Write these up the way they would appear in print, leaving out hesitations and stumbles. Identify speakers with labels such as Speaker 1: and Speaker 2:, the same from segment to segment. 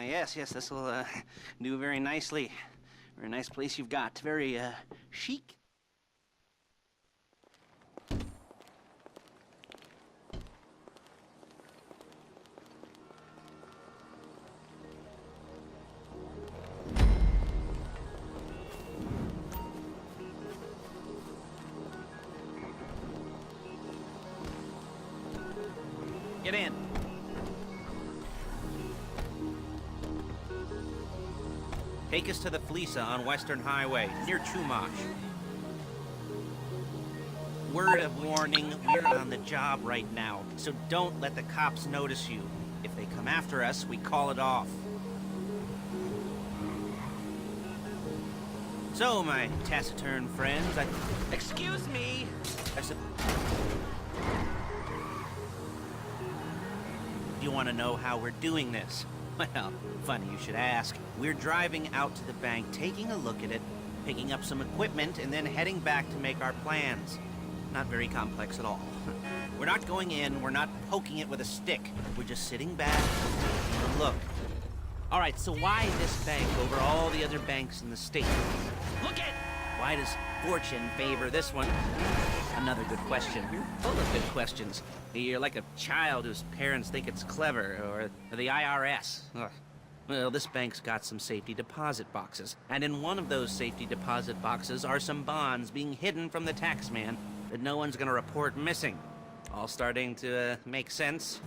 Speaker 1: yes, this will do very nicely. Very nice place you've got. Very chic. Get in. Take us to the Fleesa on Western Highway, near Chumash. Word of warning, we're on the job right now, so don't let the cops notice you. If they come after us, we call it off. So, my taciturn friends, Excuse me! Do you want to know how we're doing this? Well, funny you should ask. We're driving out to the bank, taking a look at it, picking up some equipment, and then heading back to make our plans. Not very complex at all. We're not going in, we're not poking it with a stick. We're just sitting back, taking a look. All right, so why this bank over all the other banks in the state? Look at! Why does fortune favor this one? Another good question. You're full of good questions. You're like a child whose parents think it's clever, or the IRS. Ugh. Well, this bank's got some safety deposit boxes, and in one of those safety deposit boxes are some bonds being hidden from the tax man that no one's gonna report missing. All starting to make sense.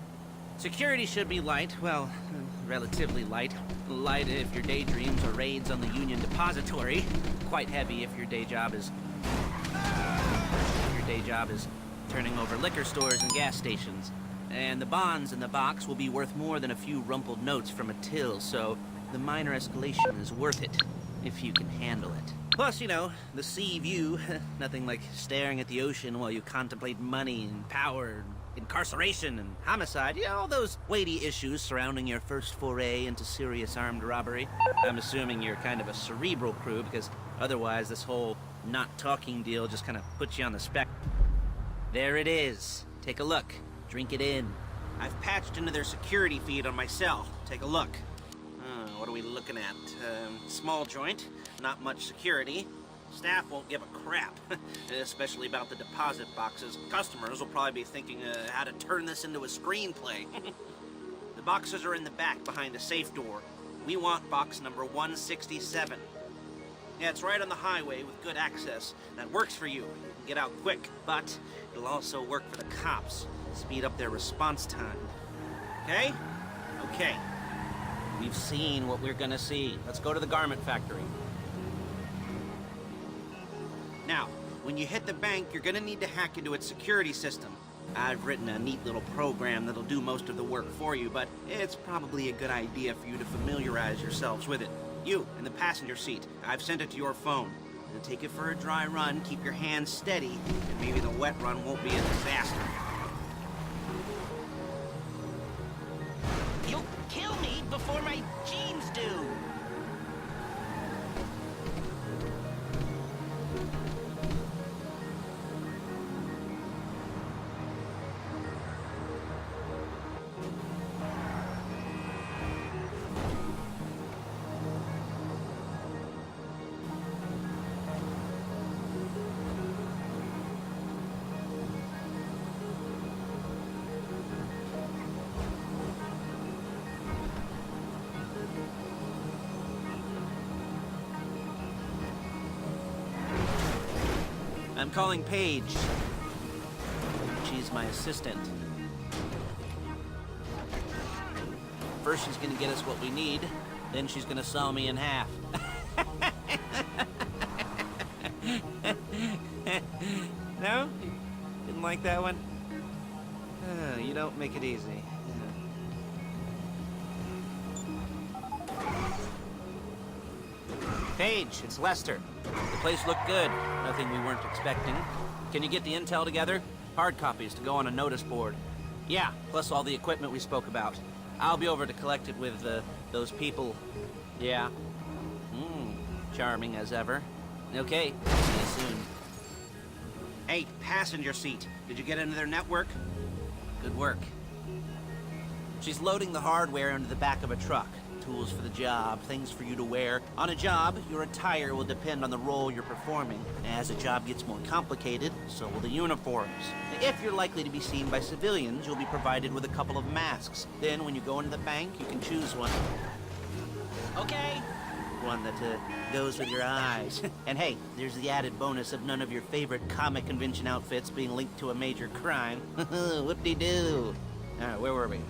Speaker 1: Security should be light, well, relatively light. Light if your daydreams are raids on the Union Depository. Quite heavy if your day job is turning over liquor stores and gas stations. And the bonds in the box will be worth more than a few rumpled notes from a till, so the minor escalation is worth it, if you can handle it. Plus, you know, the sea view, nothing like staring at the ocean while you contemplate money and power, incarceration and homicide, you know, all those weighty issues surrounding your first foray into serious armed robbery. I'm assuming you're kind of a cerebral crew, because otherwise this whole not talking deal just kind of puts you on the spec. There it is. Take a look. Drink it in. I've patched into their security feed on my cell. Take a look. What are we looking at? Small joint, not much security. Staff won't give a crap, especially about the deposit boxes. Customers will probably be thinking how to turn this into a screenplay. The boxes are in the back behind a safe door. We want box number 167. Yeah, it's right on the highway with good access. That works for you. You can get out quick, but it'll also work for the cops. Speed up their response time. Okay? Okay. We've seen what we're gonna see. Let's go to the garment factory. Now, when you hit the bank, you're gonna need to hack into its security system. I've written a neat little program that'll do most of the work for you, but it's probably a good idea for you to familiarize yourselves with it. You, in the passenger seat, I've sent it to your phone. And take it for a dry run, keep your hands steady, and maybe the wet run won't be a disaster. You'll kill me before my jeans do! I'm calling Paige. She's my assistant. First she's gonna get us what we need, then she's gonna saw me in half. No? Didn't like that one? You don't make it easy. Paige, it's Lester. The place looked good. Nothing we weren't expecting. Can you get the intel together? Hard copies to go on a notice board. Yeah, plus all the equipment we spoke about. I'll be over to collect it with, those people. Yeah. Charming as ever. Okay, see you soon. Hey, passenger seat. Did you get into their network? Good work. She's loading the hardware into the back of a truck. tools for the job, things for you to wear. On a job, your attire will depend on the role you're performing. As the job gets more complicated, so will the uniforms. If you're likely to be seen by civilians, you'll be provided with a couple of masks. Then, when you go into the bank, you can choose one. Okay? One that goes with your eyes. And hey, there's the added bonus of none of your favorite comic convention outfits being linked to a major crime. Whoop-de-doo. Where were we?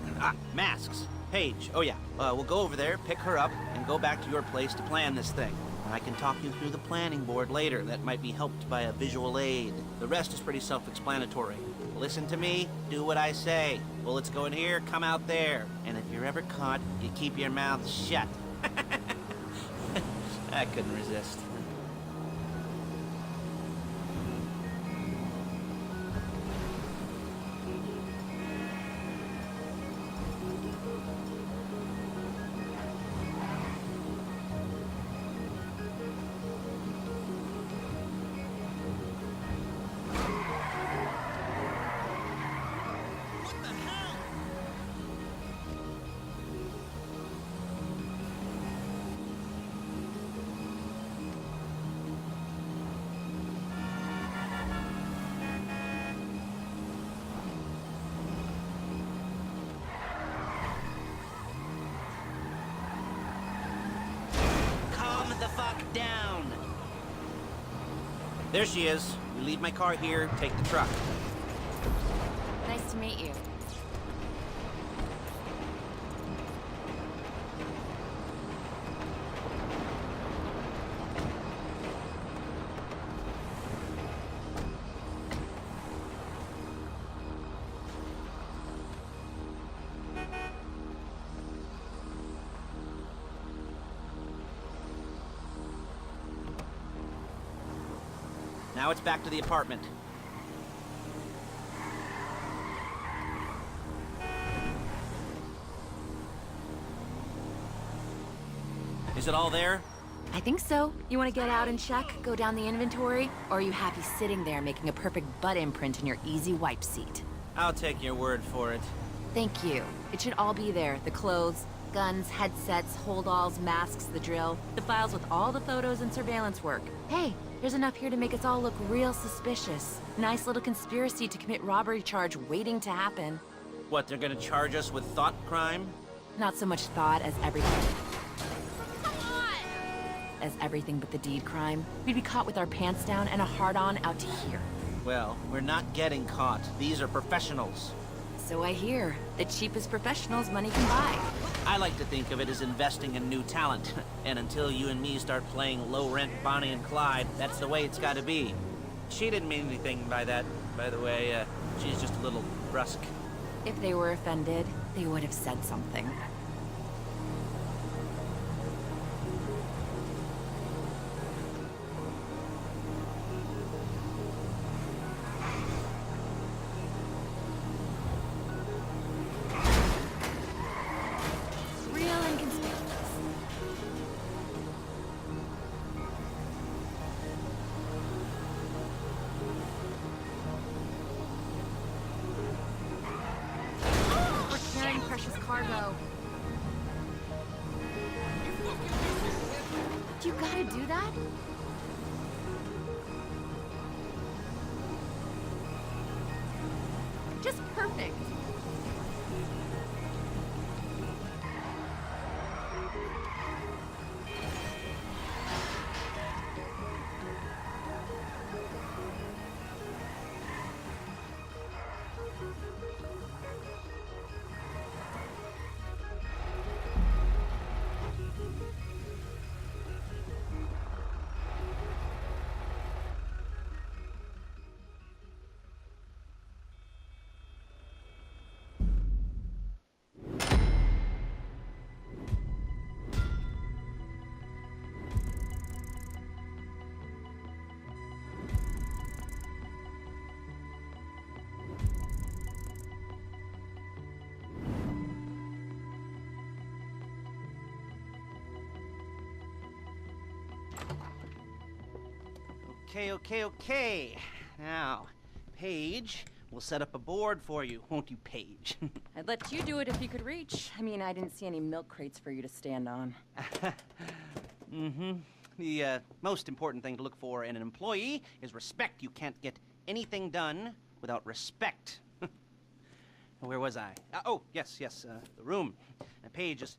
Speaker 1: Masks. Paige. Oh yeah, we'll go over there, pick her up, and go back to your place to plan this thing. I can talk you through the planning board later. That might be helped by a visual aid. The rest is pretty self-explanatory. Listen to me, do what I say. Bullets go in here, come out there. And if you're ever caught, you keep your mouth shut. I couldn't resist. The fuck down. There she is. You leave my car here, take the truck.
Speaker 2: Nice to meet you.
Speaker 1: Now it's back to the apartment. Is it all there?
Speaker 2: I think so. You want to get out and check, go down the inventory? Or are you happy sitting there making a perfect butt imprint in your easy wipe seat?
Speaker 1: I'll take your word for it.
Speaker 2: Thank you. It should all be there. The clothes, guns, headsets, holdalls, masks, the drill. The files with all the photos and surveillance work. Hey, there's enough here to make us all look real suspicious. Nice little conspiracy to commit robbery charge waiting to happen.
Speaker 1: What, they're gonna charge us with thought crime?
Speaker 2: Not so much thought as everything. As everything but the deed crime. We'd be caught with our pants down and a hard-on out to here.
Speaker 1: Well, we're not getting caught. These are professionals.
Speaker 2: So I hear. The cheapest professionals money can buy.
Speaker 1: I like to think of it as investing in new talent. And until you and me start playing low-rent Bonnie and Clyde, that's the way it's gotta be. She didn't mean anything by that, by the way. She's just a little brusque.
Speaker 2: If they were offended, they would have said something. Precious cargo. Do you gotta do that? Just perfect.
Speaker 1: Okay. Now, Paige, We'll set up a board for you, won't you, Paige?
Speaker 2: I'd let you do it if you could reach. I mean, I didn't see any milk crates for you to stand on.
Speaker 1: Mm-hmm. The most important thing to look for in an employee is respect. You can't get anything done without respect. Where was I? Oh, yes, the room. Paige is...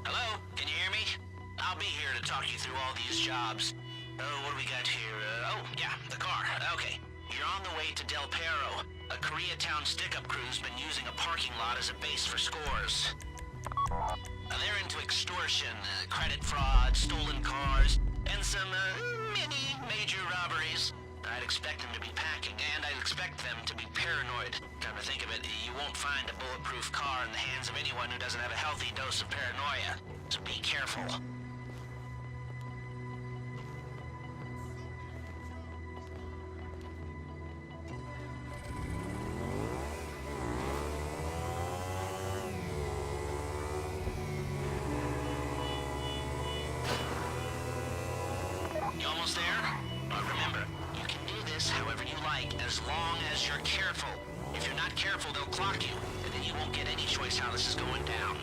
Speaker 3: Hello? Can you hear me? I'll be here to talk you through all these jobs. Oh, what do we got here? Oh, yeah, the car. Okay. You're on the way to Del Perro. A Koreatown stick-up crew's been using a parking lot as a base for scores. They're into extortion, credit fraud, stolen cars, and some, mini major robberies. I'd expect them to be packing, and I'd expect them to be paranoid. Come to think of it, you won't find a bulletproof car in the hands of anyone who doesn't have a healthy dose of paranoia. So be careful. You almost there? Remember, you can do this however you like, as long as you're careful. If you're not careful, they'll clock you, and then you won't get any choice how this is going down.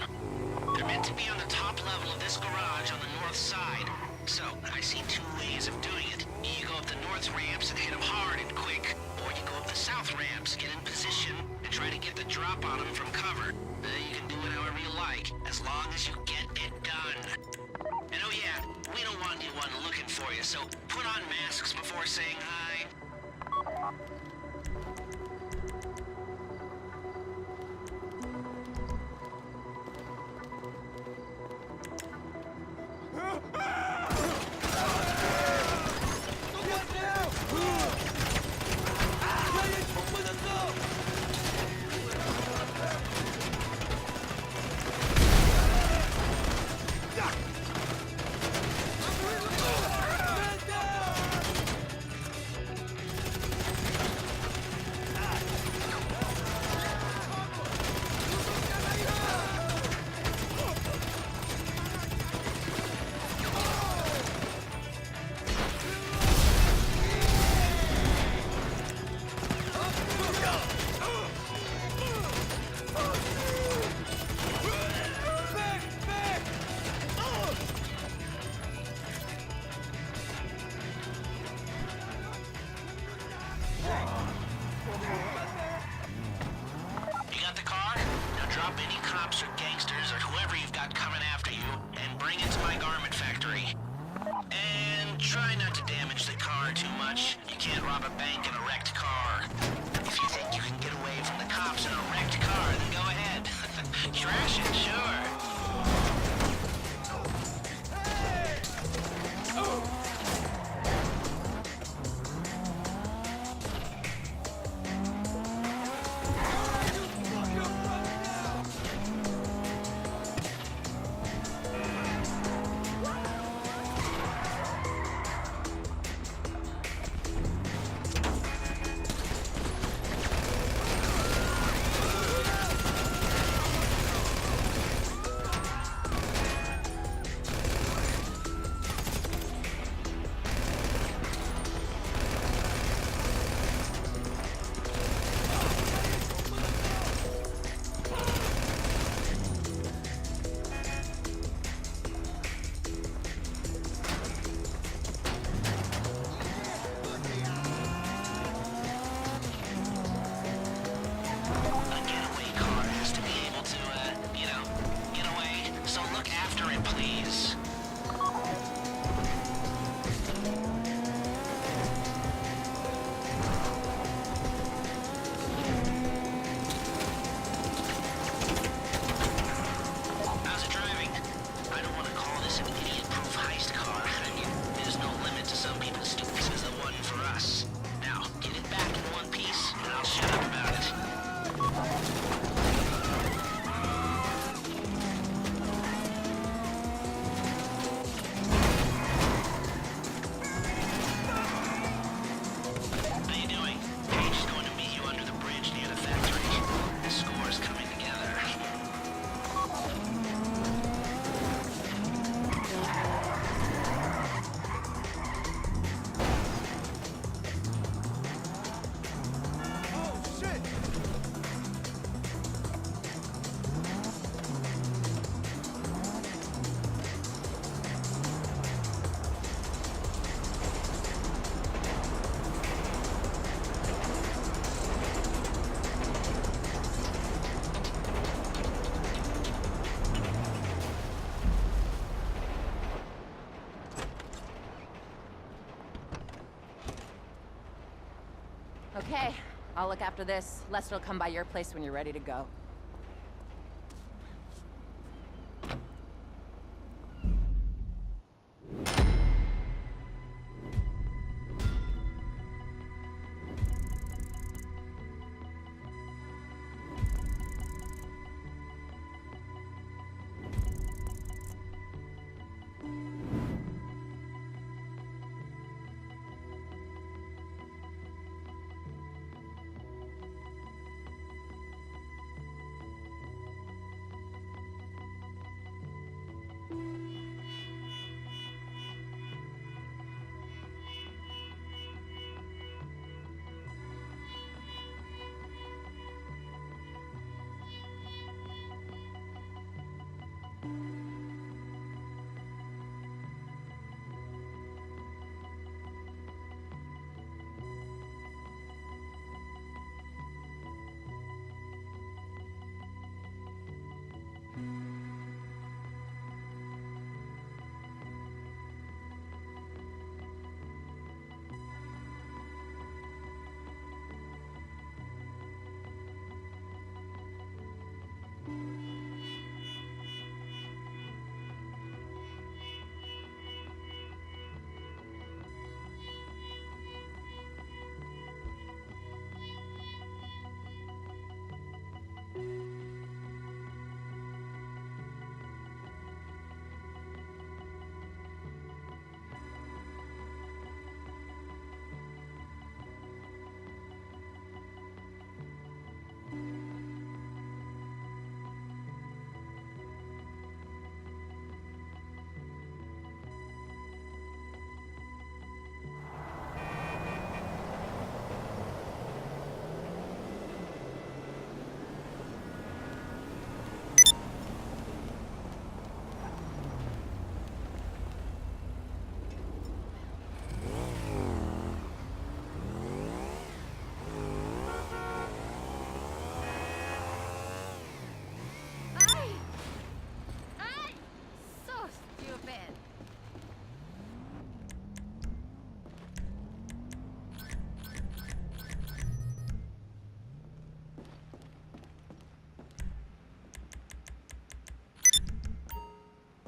Speaker 3: They're meant to be on the top level of this garage on the north side. So, I see two ways of doing it. You go up the north ramps and hit them hard and quick, or you go up the south ramps, get in position, and try to get the drop on them from cover. You can do it however you like, as long as you get it done. And oh yeah, we don't want anyone looking for you, so put on masks before saying hi. Try not to damage the car too much. You can't rob a bank in a wrecked car. If you think you can get away from the cops in a wrecked car, then go ahead. Trash it, sure.
Speaker 2: Okay, I'll look after this. Lester will come by your place when you're ready to go.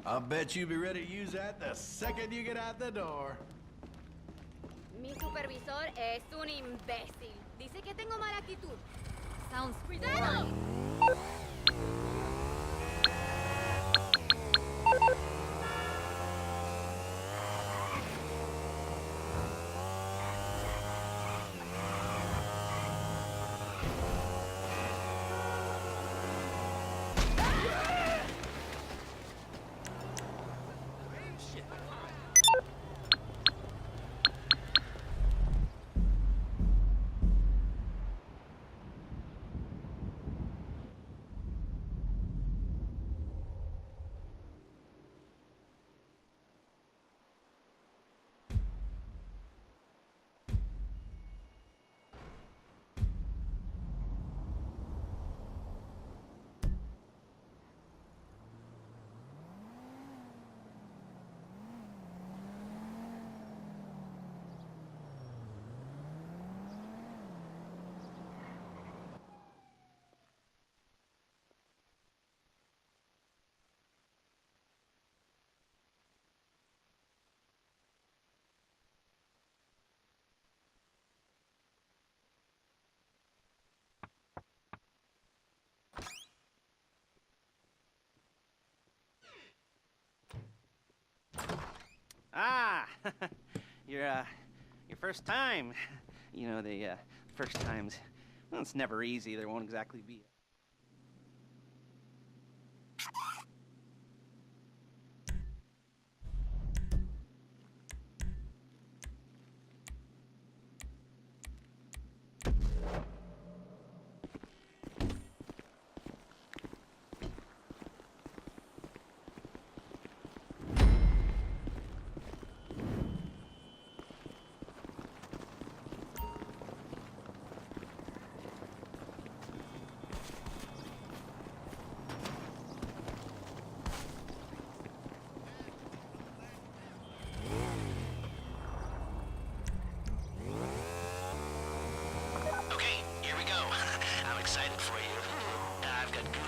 Speaker 4: I'll bet you'll be ready to use that the second you get out the door.
Speaker 5: Mi supervisor es un imbécil. Dice que tengo mala actitud. Sounds... ¡Cuidado!
Speaker 1: Ah, your first time. You know, the first times. Well, it's never easy. There won't exactly be.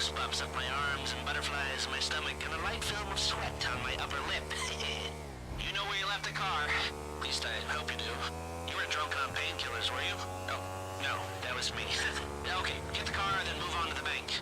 Speaker 3: goosebumps up my arms and butterflies in my stomach and a light film of sweat on my upper lip. You know where you left the car? At least I hope you do. You weren't drunk on painkillers, were you? Oh, no, that was me. Okay, get the car, then move on to the bank.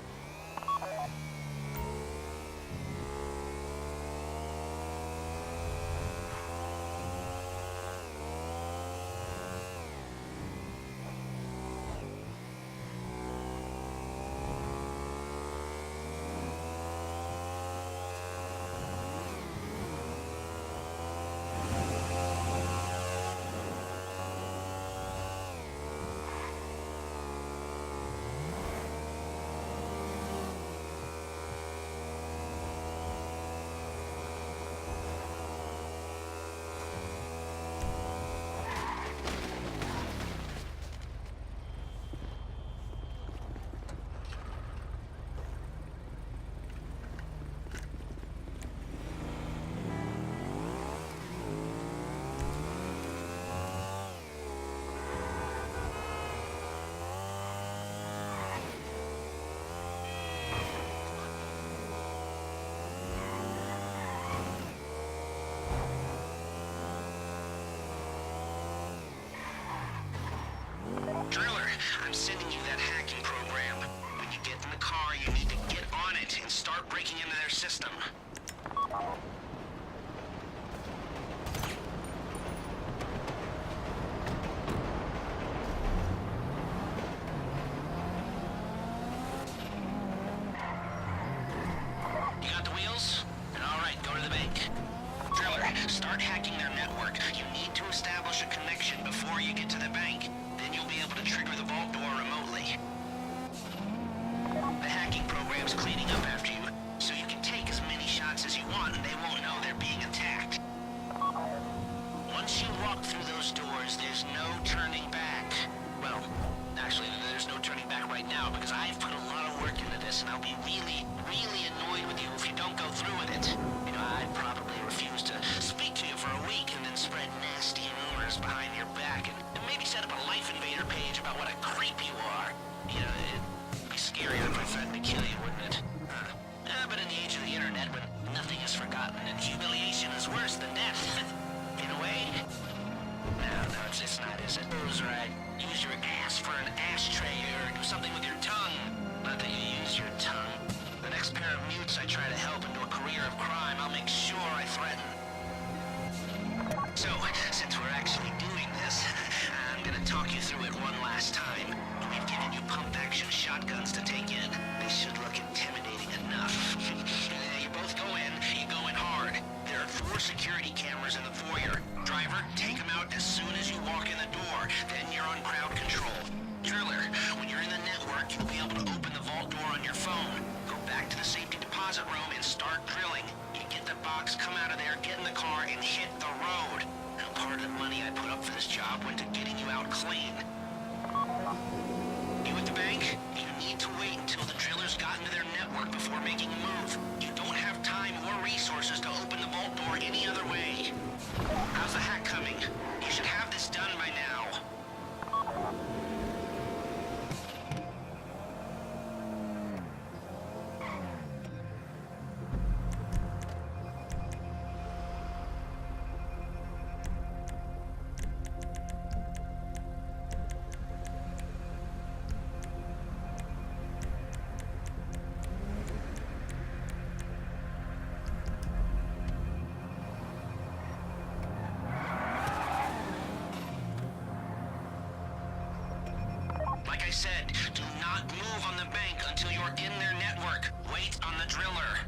Speaker 3: Driller, I'm sending you that hacking program. When you get in the car, you need to get on it and start breaking into their system. You got the wheels? All right, go to the bank. Driller, start hacking their network. You need to establish a connection before you get to the bank. Then you'll be able to trigger the vault door remotely. The hacking program's cleaning up after you, so you can take as many shots as you want and they won't know they're being attacked. Once you walk through those doors, there's no turning back. Well, actually, there's no turning back right now because I've put a lot of work into this and I'll be really, really annoyed with you if you don't go through with it. You know, I'd probably refuse to speak to you for a week and then spread nasty rumors behind your back and maybe set up a Life Invader page about what a creep you are. You know, it'd be scarier if I threatened to kill you, wouldn't it? But in the age of the internet, when nothing is forgotten and humiliation is worse than death, in a way. No, it's not, is it? Those right. Use your ass for an ashtray or do something with your tongue. Not that you use your tongue. The next pair of mutes I try to help into a career of crime, I'll make sure I threaten. So, since we're actually doing this, I'm gonna talk you through it one last time. We've given you pump-action shotguns to take in. They should look intimidating enough. You both go in, you go in hard. There are 4 security cameras in the foyer. Driver, take them out as soon as you walk in the door. Then you're on crowd control. Driller, when you're in the network, you'll be able to open the vault door on your phone. Go back to the safety deposit room and start drilling. You get the box, come out of there, get in the car, and hit the road. Now, part of the money I put up for this job went to getting you out clean. You at the bank? You need to wait until the drillers got into their network before making a move. You don't have time or resources to open the vault door any other way. How's the hack coming? You should have this done by now. Like I said, do not move on the bank until you're in their network. Wait on the driller.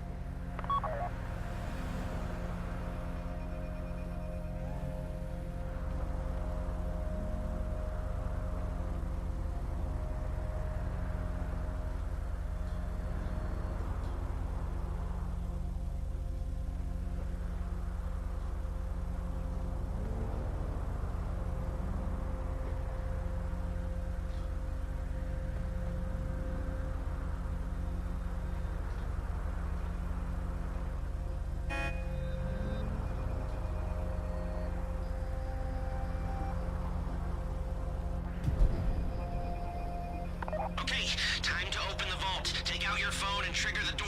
Speaker 3: Okay, time to open the vault moment. Take out your phone and trigger the door.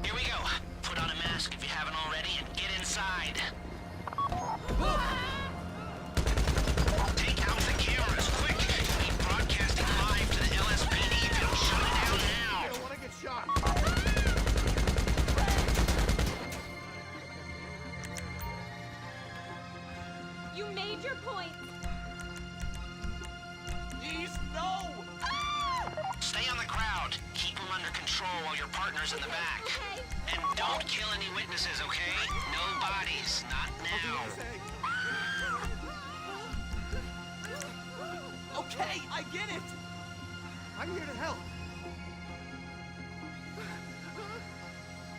Speaker 3: Here we go. Put on a mask if you haven't already and get inside. Take out the cameras, quick! We're broadcasting live to the LSPD. Don't shut it down now!
Speaker 4: I don't want to get shot.
Speaker 5: You made your point.
Speaker 4: Please, no!
Speaker 3: Stay on the crowd. Keep them under control while your partner's in the back.
Speaker 5: Okay.
Speaker 3: And don't kill any witnesses, okay? No bodies. Not now.
Speaker 4: Okay, I get it! I'm here to help.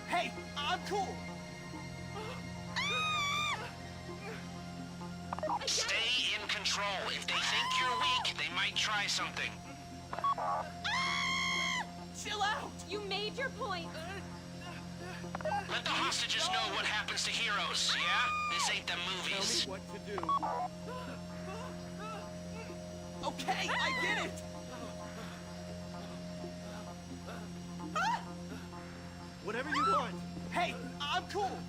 Speaker 4: Hey, I'm cool!
Speaker 3: Stay in control. If they think you're weak, they might try something.
Speaker 4: Chill out!
Speaker 5: You made your point.
Speaker 3: Let the hostages know what happens to heroes, yeah? This ain't the movies.
Speaker 4: Tell me what to do. Okay, I get it! Whatever you want. Hey, I'm cool!